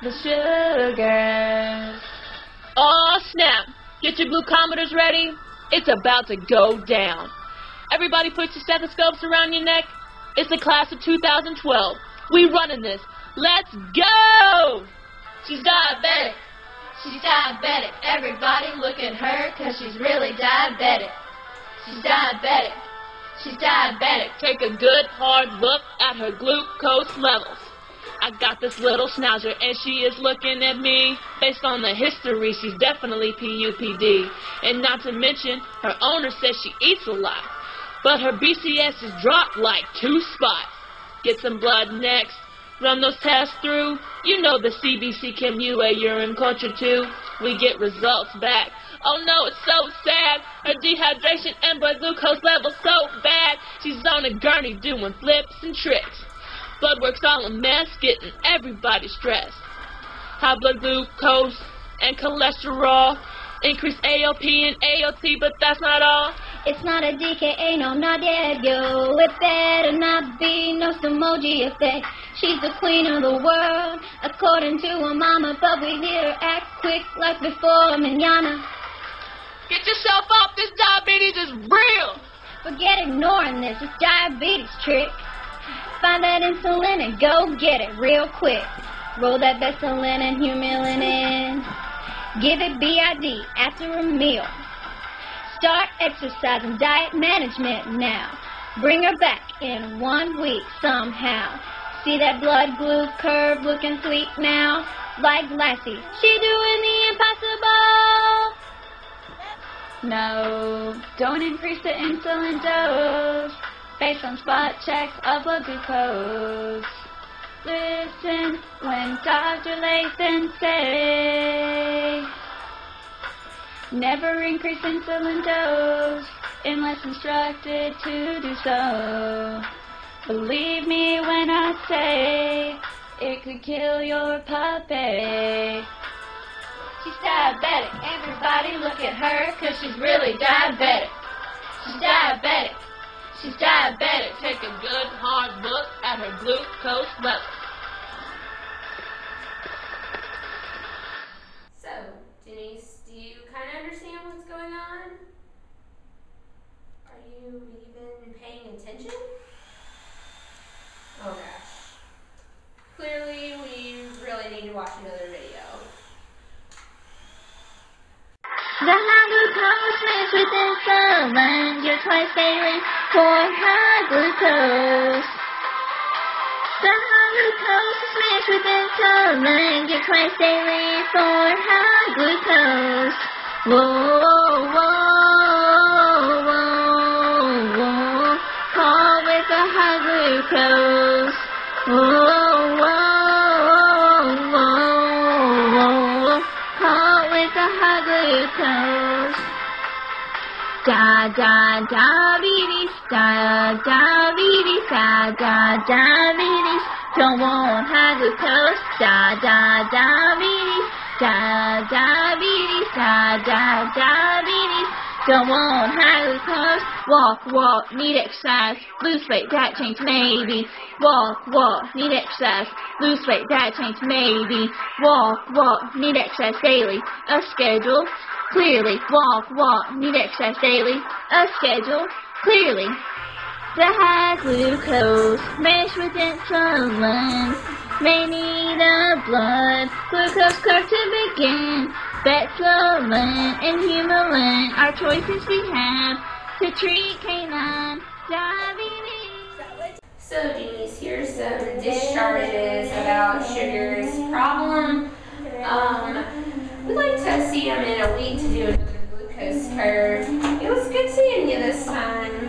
the sugars. Oh snap! Get your glucometers ready. It's about to go down. Everybody put your stethoscopes around your neck. It's the class of 2012. We running this. Let's go! She's diabetic. She's diabetic. Everybody look at her, 'cause she's really diabetic. She's diabetic. She's diabetic. Take a good hard look at her glucose levels. I got this little schnauzer and she is looking at me. Based on the history, she's definitely PUPD. And not to mention, her owner says she eats a lot. But her BCS is dropped like 2 spots. Get some blood next. Run those tests through. You know the CBC Chem UA urine culture too. We get results back. Oh no, it's so sad. Her dehydration and blood glucose level's so bad. She's on a gurney doing flips and tricks. Blood work's all a mess, getting everybody stressed. High blood glucose and cholesterol. Increased ALP and ALT, but that's not all. It's not a DKA, no, not yet, yo. It better not be no Samoji effect. She's the queen of the world, according to her mama, but we need her act quick like before manana. Get yourself off, this diabetes is real. Forget ignoring this, it's diabetes trick. Find that insulin and go get it real quick. Roll that Bestolin and Humulin in. Give it BID after a meal. Start exercise and diet management now. Bring her back in 1 week somehow. See that blood glue curve looking sweet now? Like Lassie, she doing the impossible. No, don't increase the insulin dose based on spot checks of blood glucose. Listen when Dr. Lathan say, never increase insulin dose unless instructed to do so. Believe me when I say it could kill your puppy. She's diabetic. Everybody look at her, 'cause she's really diabetic. She's diabetic. She's diabetic. Take a good hard look at her glucose levels. So, Denise, do you kind of understand what's going on? Are you even paying attention? Oh gosh. Clearly, we really need to watch another video. The high glucose mixed with insulin, you're twice daily for high glucose. The high glucose is mixed with insulin, you're twice daily for high glucose. Whoa, whoa, whoa, whoa, call with the high glucose. Whoa, whoa, whoa, whoa, call with the high glucose. Diabetes, diabetes, diabetes, don't want high glucose. Diabetes, diabetes, diabetes, don't want high glucose. Walk, need exercise, lose weight, diet change maybe. Walk, need exercise, lose weight, diet change maybe. Walk, need exercise daily, a schedule. Clearly, walk, need exercise daily, a schedule, clearly. The high glucose mixed with insulin may need a blood glucose curve to begin. Bestolin and Humulin are choices we have to treat canine diabetes. So Denise, here's some discharges about Sugar's problem. We'd like to see him in a week to do another glucose curve. It was good seeing you this time.